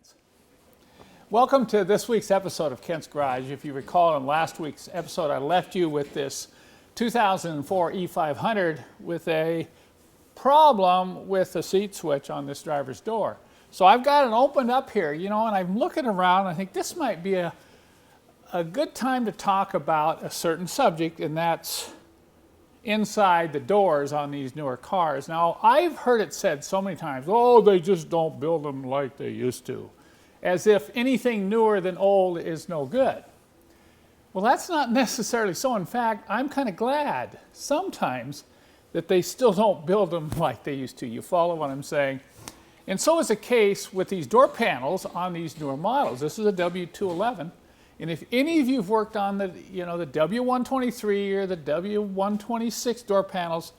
minutes. Welcome to this week's episode of Kent's Garage. If you recall, in last week's episode, I left you with this 2004 E500 with a problem with the seat switch on this driver's door. So I've got it opened up here, and I'm looking around. I think this might be a good time to talk about a certain subject, and that's inside the doors on these newer cars. Now, I've heard it said so many times, oh, they just don't build them like they used to, as if anything newer than old is no good. Well, that's not necessarily so. In fact, I'm kind of glad sometimes that they still don't build them like they used to. You follow what I'm saying? And so is the case with these door panels on these newer models. This is a W211. And if any of you have worked on the W123 or the W126 door panels,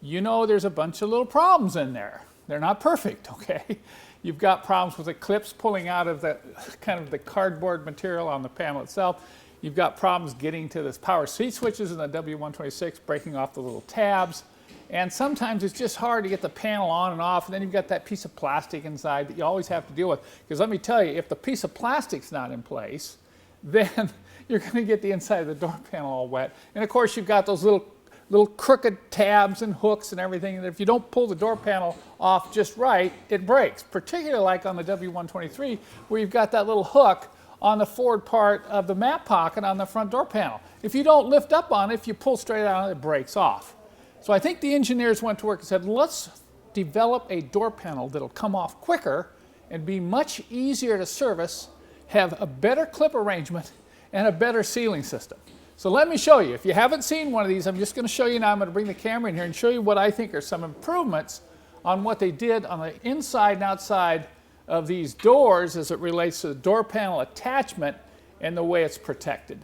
there's a bunch of little problems in there. They're not perfect, okay? You've got problems with the clips pulling out of the kind of the cardboard material on the panel itself. You've got problems getting to the power seat switches in the W126, breaking off the little tabs. And sometimes it's just hard to get the panel on and off, and then you've got that piece of plastic inside that you always have to deal with. Because let me tell you, if the piece of plastic's not in place, then you're going to get the inside of the door panel all wet. And of course, you've got those little crooked tabs and hooks and everything. And if you don't pull the door panel off just right, it breaks. Particularly like on the W123, where you've got that little hook on the forward part of the map pocket on the front door panel. If you don't lift up on it, if you pull straight out, it breaks off. So I think the engineers went to work and said, let's develop a door panel that'll come off quicker and be much easier to service, have a better clip arrangement, and a better sealing system. So let me show you. If you haven't seen one of these, I'm just going to show you now. I'm going to bring the camera in here and show you what I think are some improvements on what they did on the inside and outside of these doors as it relates to the door panel attachment and the way it's protected.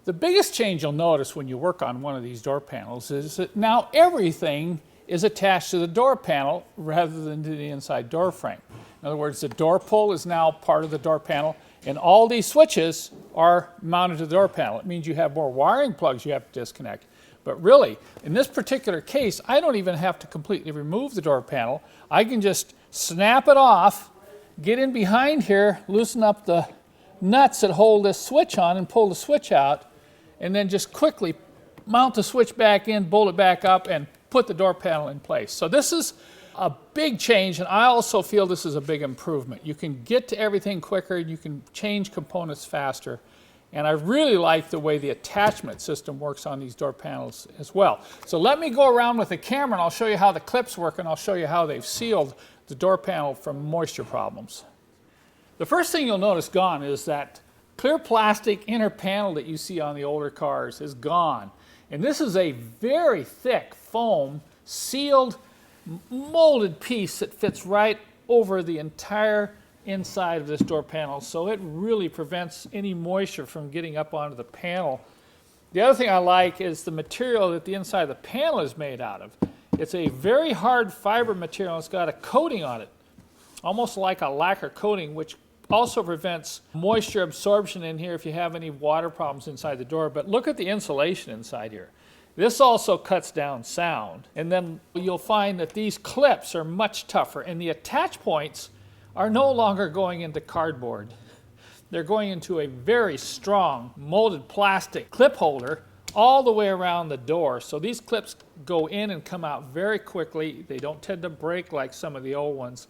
The biggest change you'll notice when you work on one of these door panels is that now everything is attached to the door panel rather than to the inside door frame. In other words, the door pull is now part of the door panel, and all these switches are mounted to the door panel. It means you have more wiring plugs you have to disconnect. But really, in this particular case, I don't even have to completely remove the door panel. I can just snap it off, get in behind here, loosen up the nuts that hold this switch on and pull the switch out, and then just quickly mount the switch back in, bolt it back up, and put the door panel in place. So this is a big change, and I also feel this is a big improvement. You can get to everything quicker, you can change components faster, and I really like the way the attachment system works on these door panels as well. So let me go around with the camera and I'll show you how the clips work, and I'll show you how they've sealed the door panel from moisture problems. The first thing you'll notice gone is that clear plastic inner panel that you see on the older cars is gone. And this is a very thick foam sealed molded piece that fits right over the entire inside of this door panel, so it really prevents any moisture from getting up onto the panel. The other thing I like is the material that the inside of the panel is made out of. It's a very hard fiber material. It's got a coating on it, almost like a lacquer coating, which also prevents moisture absorption in here if you have any water problems inside the door. But look at the insulation inside here. This also cuts down sound. And then you'll find that these clips are much tougher, and the attach points are no longer going into cardboard. They're going into a very strong molded plastic clip holder all the way around the door. So these clips go in and come out very quickly. They don't tend to break like some of the old ones.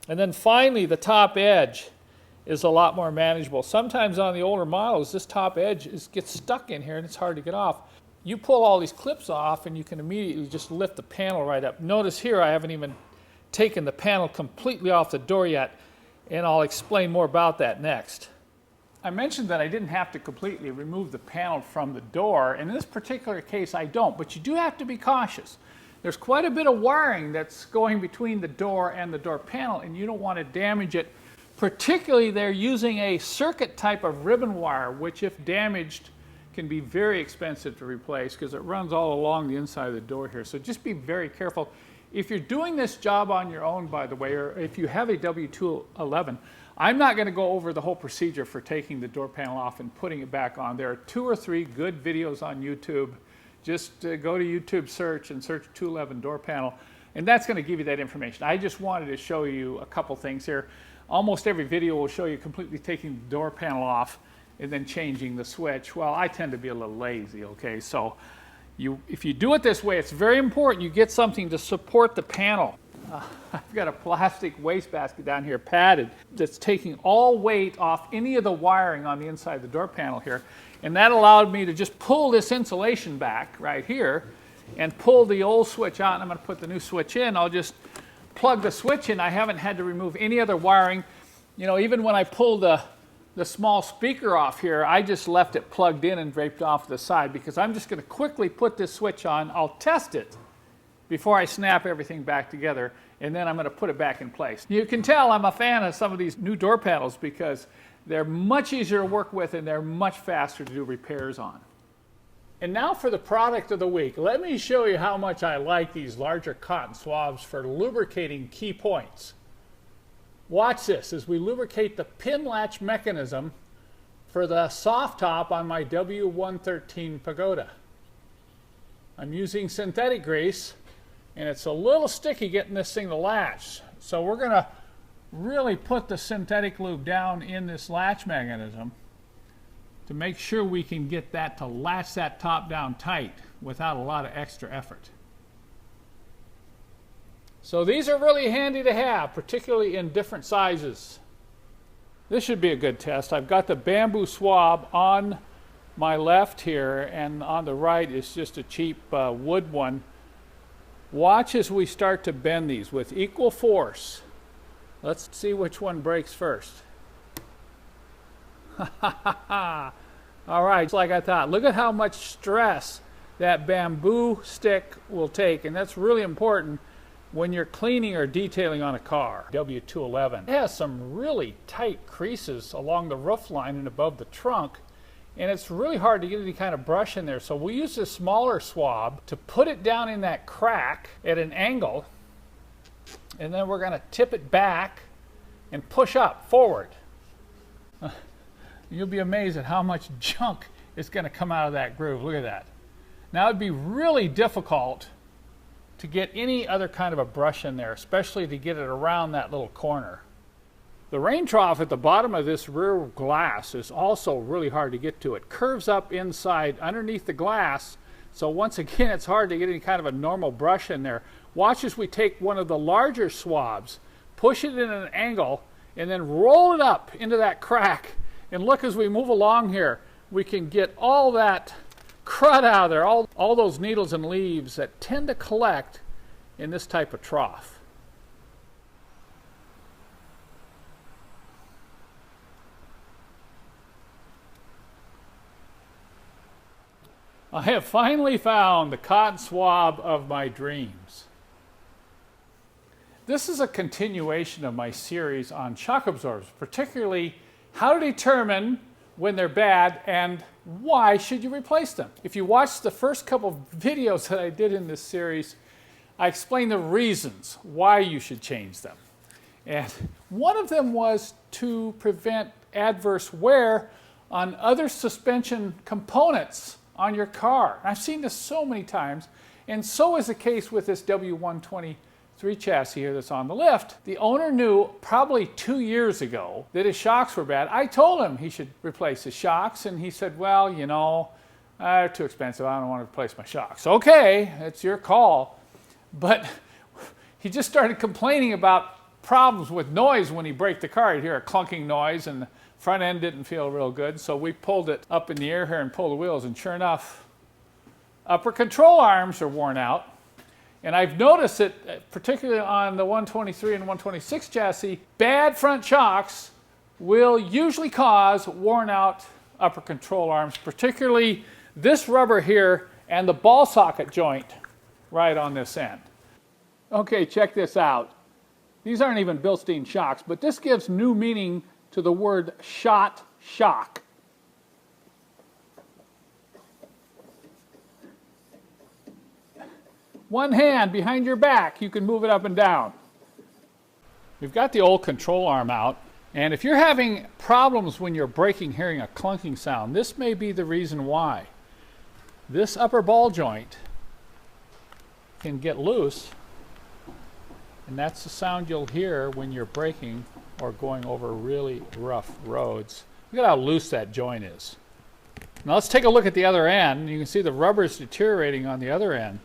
And then finally, the top edge is a lot more manageable. Sometimes on the older models, this top edge gets stuck in here and it's hard to get off. You pull all these clips off and you can immediately just lift the panel right up. Notice here I haven't even taken the panel completely off the door yet, and I'll explain more about that next. I mentioned that I didn't have to completely remove the panel from the door, and in this particular case I don't, but you do have to be cautious. There's quite a bit of wiring that's going between the door and the door panel, and you don't want to damage it. Particularly, they're using a circuit type of ribbon wire, which if damaged can be very expensive to replace because it runs all along the inside of the door here. So just be very careful. If you're doing this job on your own, by the way, or if you have a W211, I'm not going to go over the whole procedure for taking the door panel off and putting it back on. There are 2 or 3 good videos on YouTube. Just go to YouTube search and search 211 door panel, and that's going to give you that information. I just wanted to show you a couple things here. almost every video will show you completely taking the door panel off and then changing the switch. Well, I tend to be a little lazy, okay? So if you do it this way, it's very important you get something to support the panel. I've got a plastic wastebasket down here, padded, that's taking all weight off any of the wiring on the inside of the door panel here. And that allowed me to just pull this insulation back right here and pull the old switch out. And I'm going to put the new switch in. I'll just plug the switch in. I haven't had to remove any other wiring. You know, even when I pulled the small speaker off here, I just left it plugged in and draped off the side because I'm just going to quickly put this switch on. I'll test it before I snap everything back together, and then I'm going to put it back in place. You can tell I'm a fan of some of these new door panels because they're much easier to work with and they're much faster to do repairs on. And now for the product of the week. Let me show you how much I like these larger cotton swabs for lubricating key points. Watch this as we lubricate the pin latch mechanism for the soft top on my W211 Pagoda. I'm using synthetic grease, and it's a little sticky getting this thing to latch. So we're going to really put the synthetic lube down in this latch mechanism to make sure we can get that to latch that top down tight without a lot of extra effort. So these are really handy to have, particularly in different sizes. This should be a good test. I've got the bamboo swab on my left here, and on the right is just a cheap wood one. Watch as we start to bend these with equal force. Let's see which one breaks first. All right, just like I thought. Look at how much stress that bamboo stick will take, and that's really important when you're cleaning or detailing on a car. W211. It has some really tight creases along the roof line and above the trunk, and it's really hard to get any kind of brush in there. So we use a smaller swab to put it down in that crack at an angle, and then we're going to tip it back and push up forward. You'll be amazed at how much junk is going to come out of that groove. Look at that. Now it'd be really difficult to get any other kind of a brush in there, especially to get it around that little corner. The rain trough at the bottom of this rear glass is also really hard to get to. It curves up inside underneath the glass, so once again it's hard to get any kind of a normal brush in there. Watch as we take one of the larger swabs, push it in an angle, and then roll it up into that crack. And look, as we move along here, we can get all that crud out of there, all those needles and leaves that tend to collect in this type of trough. I have finally found the cotton swab of my dreams. This is a continuation of my series on shock absorbers, particularly how to determine when they're bad and why should you replace them. If you watch the first couple videos that I did in this series, I explained the reasons why you should change them. And one of them was to prevent adverse wear on other suspension components on your car. I've seen this so many times, and so is the case with this W123 chassis here that's on the lift. The owner knew probably 2 years ago that his shocks were bad. I told him he should replace his shocks, and he said, well, you know, they're too expensive. I don't want to replace my shocks. Okay, it's your call. But he just started complaining about problems with noise when he braked the car. He'd hear a clunking noise, and the front end didn't feel real good. So we pulled it up in the air here and pulled the wheels, and sure enough, upper control arms are worn out. And I've noticed that, particularly on the 123 and 126 chassis, bad front shocks will usually cause worn out upper control arms, particularly this rubber here and the ball socket joint right on this end. Okay, check this out. These aren't even Bilstein shocks, but this gives new meaning to the word shot shock. One hand behind your back, you can move it up and down. We've got the old control arm out, and if you're having problems when you're braking, hearing a clunking sound, this may be the reason why. This upper ball joint can get loose, and that's the sound you'll hear when you're braking or going over really rough roads. Look at how loose that joint is. Now let's take a look at the other end. You can see the rubber is deteriorating on the other end.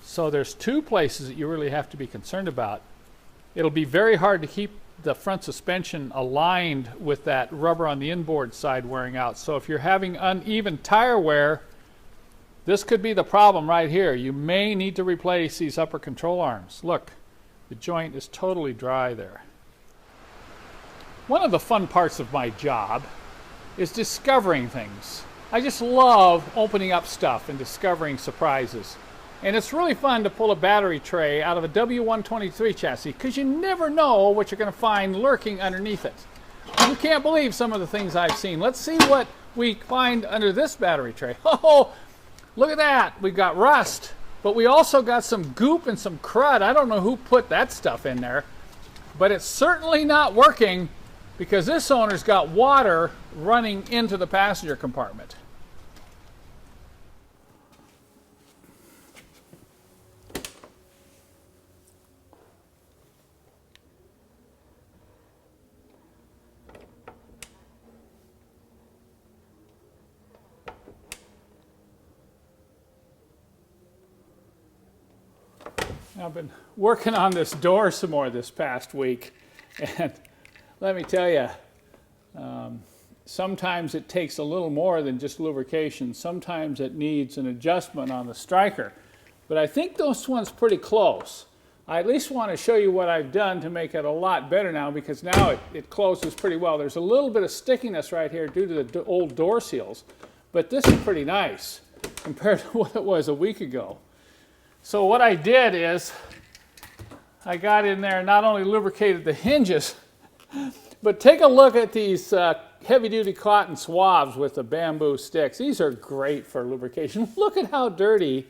So there's two places that you really have to be concerned about. It'll be very hard to keep the front suspension aligned with that rubber on the inboard side wearing out. So if you're having uneven tire wear, this could be the problem right here. You may need to replace these upper control arms. Look, the joint is totally dry there. One of the fun parts of my job is discovering things. I just love opening up stuff and discovering surprises. And it's really fun to pull a battery tray out of a W123 chassis because you never know what you're going to find lurking underneath it. You can't believe some of the things I've seen. Let's see what we find under this battery tray. Oh, look at that. We've got rust, but we also got some goop and some crud. I don't know who put that stuff in there, but it's certainly not working because this owner's got water running into the passenger compartment. I've been working on this door some more this past week, and let me tell you, sometimes it takes a little more than just lubrication. Sometimes it needs an adjustment on the striker, but I think this one's pretty close. I at least want to show you what I've done to make it a lot better now, because now it closes pretty well. There's a little bit of stickiness right here due to the old door seals, but this is pretty nice compared to what it was a week ago. So what I did is I got in there and not only lubricated the hinges, but take a look at these heavy-duty cotton swabs with the bamboo sticks. These are great for lubrication. Look at how dirty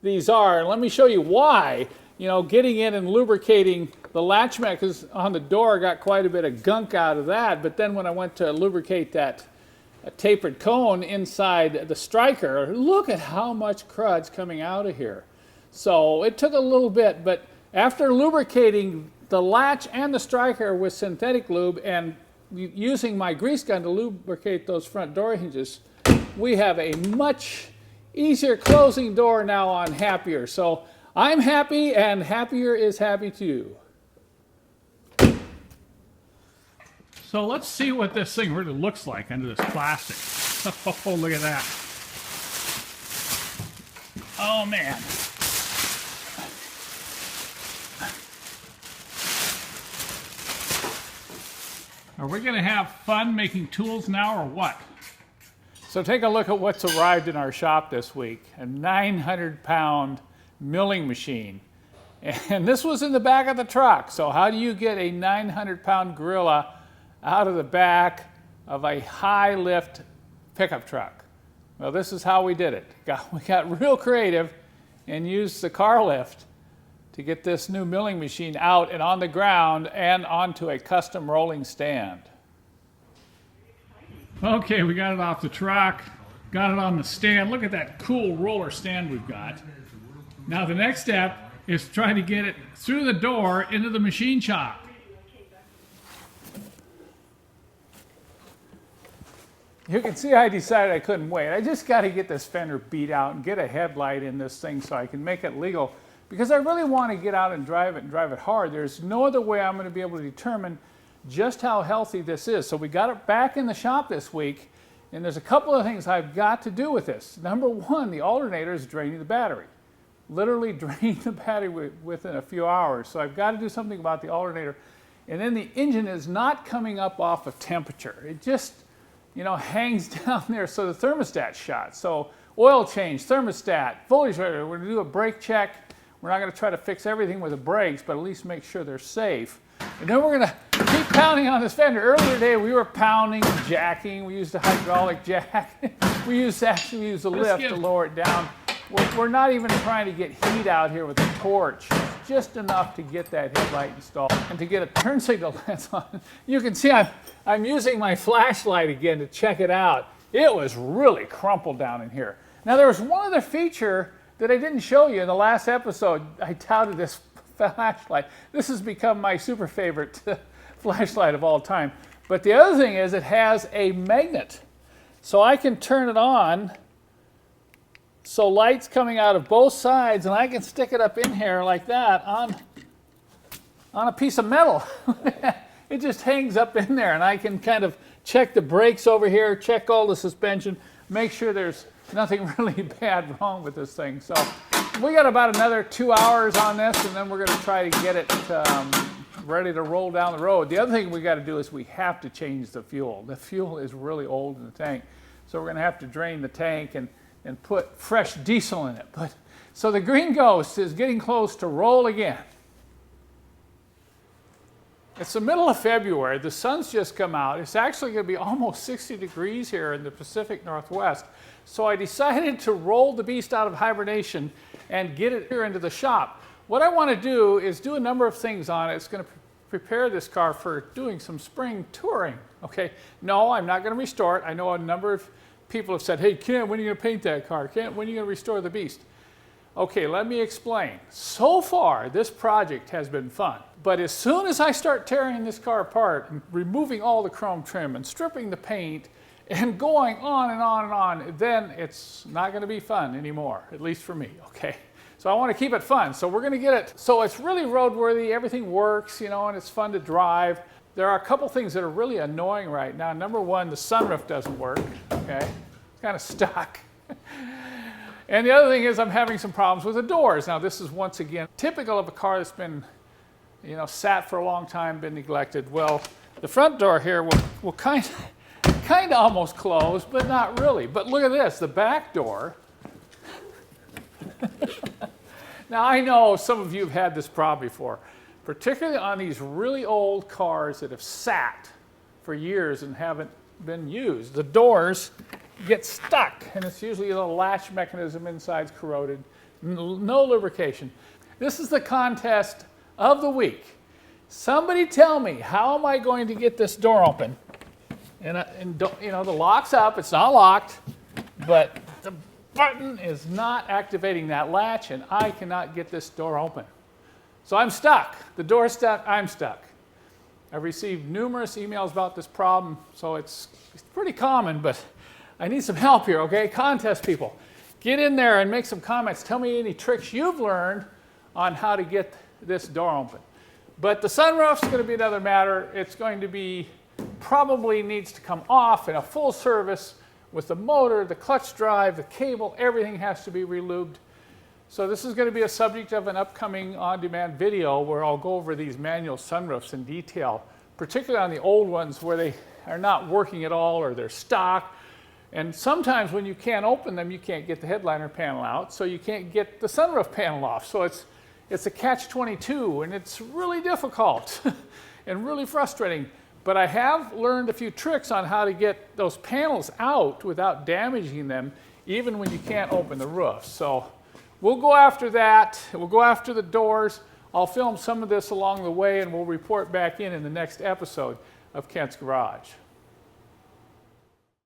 these are, and let me show you why. You know, getting in and lubricating the latch mechanism on the door got quite a bit of gunk out of that, but then when I went to lubricate that tapered cone inside the striker, look at how much crud's coming out of here. So it took a little bit, but after lubricating the latch and the striker with synthetic lube and using my grease gun to lubricate those front door hinges, we have a much easier closing door now on Happier. So I'm happy, and Happier is happy too. So let's see what this thing really looks like under this plastic. Oh, look at that. Oh man. Are we going to have fun making tools now or what? So take a look at what's arrived in our shop this week. A 900-pound milling machine. And this was in the back of the truck. So how do you get a 900-pound gorilla out of the back of a high-lift pickup truck? Well, this is how we did it. We got real creative and used the car lift to get this new milling machine out and on the ground and onto a custom rolling stand. Okay, we got it off the truck, got it on the stand. Look at that cool roller stand we've got. Now the next step is trying to get it through the door into the machine shop. You can see I decided I couldn't wait. I just got to get this fender beat out and get a headlight in this thing so I can make it legal, because I really want to get out and drive it hard. There's no other way I'm going to be able to determine just how healthy this is. So we got it back in the shop this week, and there's a couple of things I've got to do with this. Number one, the alternator is draining the battery. Literally drained the battery within a few hours. So I've got to do something about the alternator. And then the engine is not coming up off of temperature. It just, you know, hangs down there, so the thermostat's shot. So oil change, thermostat, voltage regulator, we're going to do a brake check. We're not going to try to fix everything with the brakes, but at least make sure they're safe. And then we're going to keep pounding on this fender. Earlier today, we were pounding, jacking. We used a hydraulic jack. we used a lift to lower it down. We're not even trying to get heat out here with a torch. It's just enough to get that headlight installed and to get a turn signal lens on. You can see I'm using my flashlight again to check it out. It was really crumpled down in here. Now there was one other feature that I didn't show you in the last episode. I touted this flashlight. This has become my super favorite flashlight of all time. But the other thing is it has a magnet. So I can turn it on, so light's coming out of both sides, and I can stick it up in here like that on a piece of metal. It just hangs up in there, and I can kind of check the brakes over here, check all the suspension, make sure there's nothing really bad wrong with this thing. So we got about another 2 hours on this, and then we're going to try to get it ready to roll down the road. The other thing we got to do is we have to change the fuel. The fuel is really old in the tank, so we're going to have to drain the tank and put fresh diesel in it. So the Green Ghost is getting close to roll again. It's the middle of February. The sun's just come out. It's actually going to be almost 60 degrees here in the Pacific Northwest. So I decided to roll the beast out of hibernation and get it here into the shop. What I want to do is do a number of things on it. It's going to prepare this car for doing some spring touring. Okay, no, I'm not going to restore it. I know a number of people have said, hey, Kent, when are you going to paint that car? Kent, when are you going to restore the beast? Okay, let me explain. So far, this project has been fun. But as soon as I start tearing this car apart and removing all the chrome trim and stripping the paint and going on and on and on, then it's not going to be fun anymore, at least for me, okay? So I want to keep it fun. So we're going to get it so it's really roadworthy, everything works, you know, and it's fun to drive. There are a couple things that are really annoying right now. Number one, the sunroof doesn't work, okay? It's kind of stuck. And the other thing is I'm having some problems with the doors. Now this is once again typical of a car that's been, you know, sat for a long time, been neglected. Well, the front door here will kind of almost close, but not really. But look at this, the back door. Now I know some of you have had this problem before, particularly on these really old cars that have sat for years and haven't been used. The doors get stuck, and it's usually the latch mechanism inside's corroded. No lubrication. This is the contest of the week. Somebody tell me, how am I going to get this door open? And you know, the lock's up, it's not locked, but the button is not activating that latch, and I cannot get this door open. So I'm stuck. The door's stuck, I'm stuck. I've received numerous emails about this problem, so it's pretty common, but I need some help here, okay? Contest people. Get in there and make some comments. Tell me any tricks you've learned on how to get this door open. But the sunroof's going to be another matter. It's going to be, probably needs to come off in a full service with the motor, the clutch drive, the cable, everything has to be relubed. So this is going to be a subject of an upcoming on-demand video where I'll go over these manual sunroofs in detail, particularly on the old ones where they are not working at all or they're stock. And sometimes when you can't open them, you can't get the headliner panel out, so you can't get the sunroof panel off. So it's a catch-22, and it's really difficult and really frustrating. But I have learned a few tricks on how to get those panels out without damaging them, even when you can't open the roof. So we'll go after that. We'll go after the doors. I'll film some of this along the way, and we'll report back in the next episode of Kent's Garage.